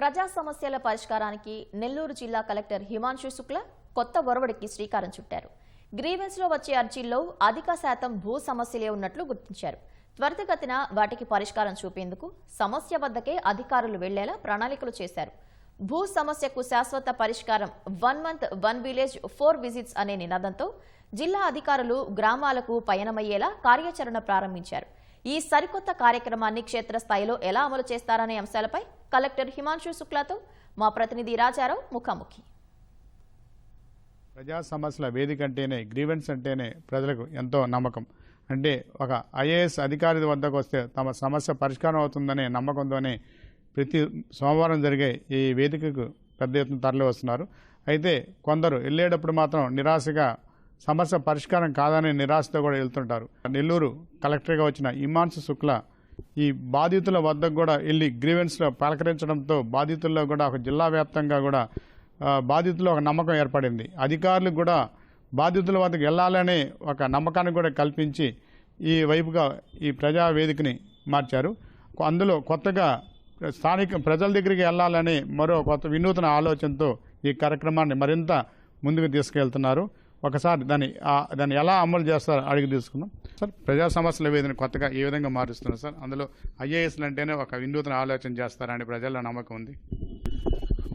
ప్రజా సమస్యల పరిష్కారానికి నెల్లూరు జిల్లా కలెక్టర్ హిమాంశు శుక్ల కొత్త ఒరవడికి శ్రీకారం చుట్టారు. గ్రీవెన్స్ లో వచ్చే అర్జీల్లో అధిక శాతం భూ సమస్యలే ఉన్నట్లు గుర్తించారు. త్వరితగతిన వాటికి పరిష్కారం చూపేందుకు సమస్య వద్దకే అధికారులు వెళ్లేలా ప్రణాళికలు చేశారు. భూ సమస్యకు శాశ్వత పరిష్కారం 1 month 1 village 4 visits అనే నినాదంతో జిల్లా అధికారులు గ్రామాలకు పయనమయ్యేలా కార్యాచరణ ప్రారంభించారు. ఈ సరికొత్త కార్యక్రమాన్ని క్షేత్రస్థాయిలో ఎలా అమలు చేస్తారనే అంశాలపై కలెక్టర్ హిమాంశు శుక్లాతో మా ప్రతినిధి రాజారావు ముఖాముఖి. ప్రజా సమస్యల వేదిక అంటేనే, గ్రీవెన్స్ అంటేనే ప్రజలకు ఎంతో నమ్మకం. అంటే ఒక ఐఏఎస్ అధికారి వద్దకు వస్తే తమ సమస్య పరిష్కారం అవుతుందనే నమ్మకంతోనే ప్రతి సోమవారం జరిగే ఈ వేదికకు పెద్ద ఎత్తున తరలి వస్తున్నారు. అయితే కొందరు వెళ్ళేటప్పుడు మాత్రం నిరాశగా సమస్య పరిష్కారం కాదనే నిరాశతో కూడా వెళ్తుంటారు. నెల్లూరు కలెక్టర్గా వచ్చిన హిమాంశు శుక్ల ఈ బాధితుల వద్దకు కూడా వెళ్ళి గ్రీవెన్స్లో పలకరించడంతో బాధితుల్లో కూడా ఒక జిల్లా వ్యాప్తంగా కూడా బాధితుల్లో ఒక నమ్మకం ఏర్పడింది. అధికారులకు కూడా బాధితుల వద్దకు వెళ్ళాలనే ఒక నమ్మకాన్ని కూడా కల్పించి ఈ వైపుగా ఈ ప్రజా వేదికని మార్చారు. అందులో కొత్తగా స్థానిక ప్రజల దగ్గరికి వెళ్ళాలని మరో కొత్త వినూతన ఆలోచనతో ఈ కార్యక్రమాన్ని మరింత ముందుకు తీసుకెళ్తున్నారు. ఒకసారి దాన్ని ఎలా అమలు చేస్తారో అడిగి తీసుకుందాం. సార్, ప్రజా సమస్యల వేదికను కొత్తగా ఏ విధంగా మారుస్తున్నారు సార్? అందులో ఐఏఎస్లు అంటేనే ఒక వినూతన ఆలోచన చేస్తారని ప్రజల్లో నమ్మకం ఉంది.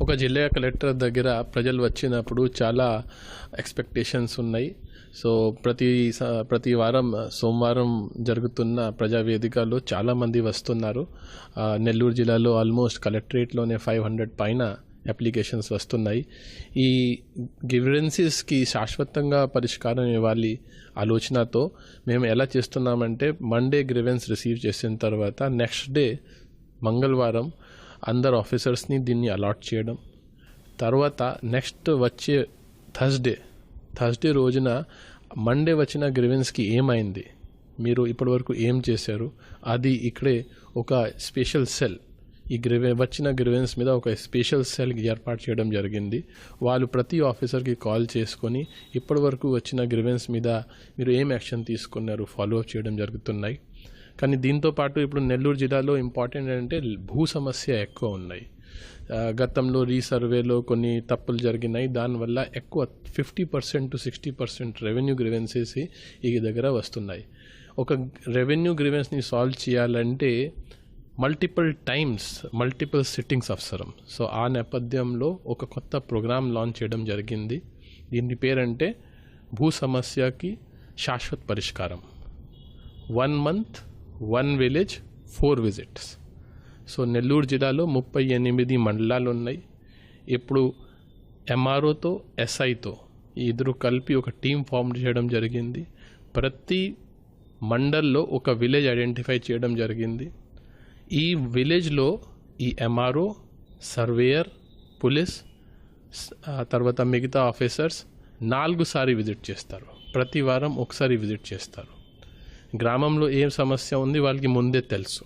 ఒక జిల్లా కలెక్టర్ దగ్గర ప్రజలు వచ్చినప్పుడు చాలా ఎక్స్పెక్టేషన్స్ ఉన్నాయి. సో ప్రతి వారం సోమవారం జరుగుతున్న ప్రజావేదికలో చాలామంది వస్తున్నారు. నెల్లూరు జిల్లాలో ఆల్మోస్ట్ కలెక్టరేట్లోనే 500 పైన అప్లికేషన్స్ వస్తున్నాయి. ఈ గ్రీవెన్సెస్కి శాశ్వతంగా పరిష్కారం ఇవ్వాలి ఆలోచనతో మేము ఎలా చేస్తున్నామంటే, మండే గ్రీవెన్స్ రిసీవ్ చేసిన తర్వాత నెక్స్ట్ డే మంగళవారం అందరు ఆఫీసర్స్ని దీన్ని అలాట్ చేయడం, తర్వాత నెక్స్ట్ వచ్చే థర్స్డే రోజున మండే వచ్చిన గ్రీవెన్స్కి ఏమైంది, మీరు ఇప్పటివరకు ఏం చేశారు, అది ఇక్కడే ఒక స్పెషల్ సెల్, ఈ వచ్చిన గ్రీవెన్స్ మీద ఒక స్పెషల్ సెల్ ఏర్పాటు చేయడం జరిగింది. వాళ్ళు ప్రతి ఆఫీసర్కి కాల్ చేసుకొని ఇప్పటివరకు వచ్చిన గ్రీవెన్స్ మీద మీరు ఏం యాక్షన్ తీసుకున్నారు ఫాలోఅప్ చేయడం జరుగుతున్నాయి. కానీ దీంతోపాటు ఇప్పుడు నెల్లూరు జిల్లాలో ఇంపార్టెంట్ ఏంటంటే భూ సమస్య ఎక్కువ ఉన్నాయి. గతంలో రీసర్వేలో కొన్ని తప్పులు జరిగినాయి. దానివల్ల ఎక్కువ 50% to 60% రెవెన్యూ గ్రీవెన్సెస్ ఈ దగ్గర వస్తున్నాయి. ఒక రెవెన్యూ గ్రీవెన్స్ని సాల్వ్ చేయాలంటే మల్టిపుల్ సిట్టింగ్స్ అవసరం. సో ఆ నేపథ్యంలో ఒక కొత్త ప్రోగ్రామ్ లాంచ్ చేయడం జరిగింది. దీని పేరంటే భూ సమస్యకి శాశ్వత పరిష్కారం, 1 month 1 village 4 visits. So Nellore జిల్లాలో 38 మండలాలు ఉన్నాయి. ఇప్పుడు ఎంఆర్ఓతో ఎస్ఐతో ఈ ఇద్దరు కలిపి ఒక టీం ఫామ్ చేయడం జరిగింది. ప్రతి మండల్లో ఒక విలేజ్ ఐడెంటిఫై చేయడం జరిగింది. ఈ విలేజ్లో ఈ ఎంఆర్ఓ, సర్వేయర్, పోలీస్, తర్వాత మిగతా ఆఫీసర్స్ 4 సారి విజిట్ చేస్తారు. ప్రతి వారం ఒకసారి విజిట్ చేస్తారు. గ్రామంలో ఏం సమస్య ఉంది వాళ్ళకి ముందే తెలుసు.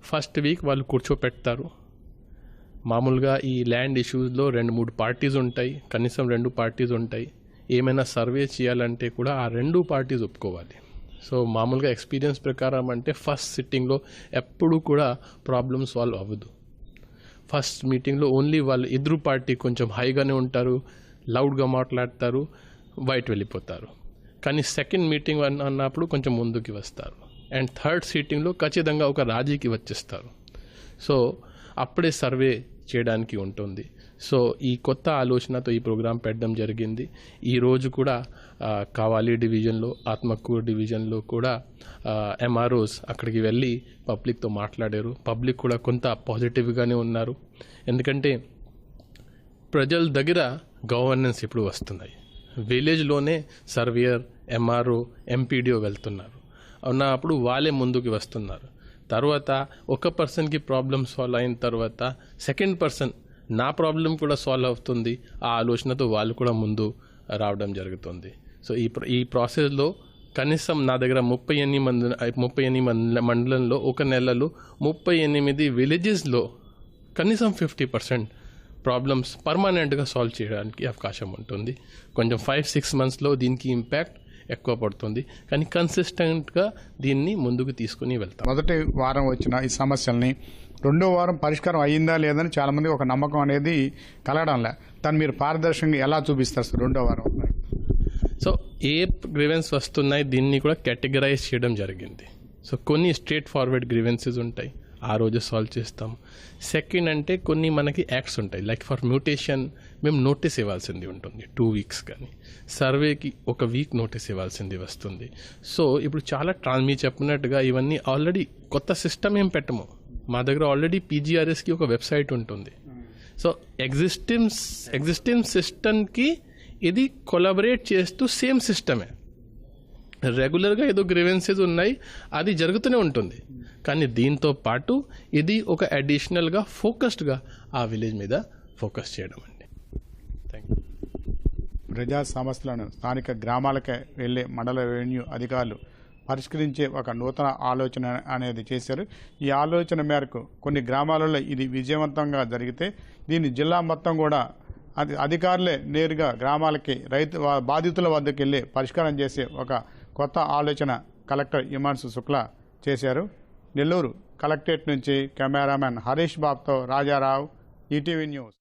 ఫస్ట్ వీక్ వాళ్ళు కూర్చోపెడతారు. మామూలుగా ఈ ల్యాండ్ ఇష్యూస్లో 2-3 పార్టీస్ ఉంటాయి, కనీసం 2 పార్టీస్ ఉంటాయి. ఏమైనా సర్వే చేయాలంటే కూడా ఆ 2 పార్టీస్ ఒప్పుకోవాలి. సో మామూలుగా ఎక్స్పీరియన్స్ ప్రకారం అంటే ఫస్ట్ సిట్టింగ్లో ఎప్పుడు కూడా ప్రాబ్లమ్ సాల్వ్ అవ్వదు. ఫస్ట్ మీటింగ్లో ఓన్లీ వాళ్ళు ఇద్దరు పార్టీ కొంచెం హైగానే ఉంటారు, లౌడ్గా మాట్లాడతారు, బయట వెళ్ళిపోతారు. కానీ సెకండ్ మీటింగ్ అన్నప్పుడు కొంచెం ముందుకి వస్తారు. అండ్ థర్డ్ సిట్టింగ్లో ఖచ్చితంగా ఒక రాజీకి వచ్చేస్తారు. సో అప్పుడే సర్వే చేయడానికి ఉంటుంది. సో ఈ కొత్త ఆలోచనతో ఈ ప్రోగ్రాం పెట్టడం జరిగింది. ఈరోజు కూడా కావాలి డివిజన్లో, ఆత్మకూరు డివిజన్లో కూడా ఎంఆర్ఓస్ అక్కడికి వెళ్ళి పబ్లిక్తో మాట్లాడారు. పబ్లిక్ కూడా కొంత పాజిటివ్గానే ఉన్నారు. ఎందుకంటే ప్రజల దగ్గర గవర్నెన్స్ ఇప్పుడు వస్తున్నాయి. విలేజ్లోనే సర్వేయర్, ఎంఆర్ఓ, ఎంపీడీఓ వెళ్తున్నారు. అప్పుడు వాళ్ళే ముందుకు వస్తున్నారు. తర్వాత ఒక పర్సన్కి ప్రాబ్లమ్ సాల్వ్ అయిన తర్వాత సెకండ్ పర్సన్ నా ప్రాబ్లం కూడా సాల్వ్ అవుతుంది, ఆ ఆలోచనతో వాళ్ళు కూడా ముందు రావడం జరుగుతుంది. సో ఈ ప్రాసెస్లో కనీసం నా దగ్గర 38 మండలంలో ఒక నెలలో 38 విలేజెస్లో కనీసం 50% ప్రాబ్లమ్స్ పర్మనెంట్గా సాల్వ్ చేయడానికి అవకాశం ఉంటుంది. కొంచెం 5-6 monthsలో దీనికి ఇంపాక్ట్ ఎక్కువ పడుతుంది. కానీ కన్సిస్టెంట్గా దీన్ని ముందుకు తీసుకుని వెళ్తాం. మొదటి వారం వచ్చిన ఈ సమస్యల్ని రెండో వారం పరిష్కారం అయ్యిందా లేదని చాలామంది ఒక నమ్మకం అనేది కలగడంలే. దాన్ని మీరు పారదర్శకంగా ఎలా చూపిస్తారు సార్ రెండో వారం? సో ఏ గ్రీవెన్స్ వస్తున్నాయి దీన్ని కూడా కేటగరైజ్ చేయడం జరిగింది. సో కొన్ని స్ట్రేట్ ఫార్వర్డ్ గ్రీవెన్సెస్ ఉంటాయి, ఆ రోజు సాల్వ్ చేస్తాం. సెకండ్ అంటే కొన్ని మనకి యాక్ట్స్ ఉంటాయి, లైక్ ఫర్ మ్యూటేషన్ మేము నోటీస్ ఇవ్వాల్సింది ఉంటుంది 2 weeks, కానీ సర్వేకి 1 week నోటీస్ ఇవ్వాల్సింది వస్తుంది. సో ఇప్పుడు చాలా మీరు చెప్పినట్టుగా ఇవన్నీ ఆల్రెడీ కొత్త సిస్టమ్ ఏం పెట్టము, మా దగ్గర ఆల్రెడీ పీజీఆర్ఎస్కి ఒక వెబ్సైట్ ఉంటుంది. సో ఎగ్జిస్టింగ్ సిస్టమ్కి ఇది కొలాబరేట్ చేస్తూ సేమ్ సిస్టమే. రెగ్యులర్గా ఏదో గ్రీవెన్సెస్ ఉన్నాయి, అది జరుగుతూనే ఉంటుంది. కానీ దీంతో పాటు ఇది ఒక అడిషనల్గా ఫోకస్డ్గా ఆ విలేజ్ మీద ఫోకస్ చేయడం అండి. Thank you. ప్రజా సమస్యలను స్థానిక గ్రామాలకే వెళ్ళే మండల రెవెన్యూ అధికారులు పరిష్కరించే ఒక నూతన ఆలోచన అనేది చేశారు. ఈ ఆలోచన మేరకు కొన్ని గ్రామాలలో ఇది విజయవంతంగా జరిగితే దీన్ని జిల్లా మొత్తం కూడా అధికారులే నేరుగా గ్రామాలకి బాధితుల వద్దకు వెళ్ళి పరిష్కారం చేసే ఒక కొత్త ఆలోచన కలెక్టర్ హిమాన్షు శుక్లా చేశారు. నెల్లూరు కలెక్టరేట్ నుంచి కెమెరామెన్ హరీష్ బాబుతో రాజారావు, ఈటీవీ న్యూస్.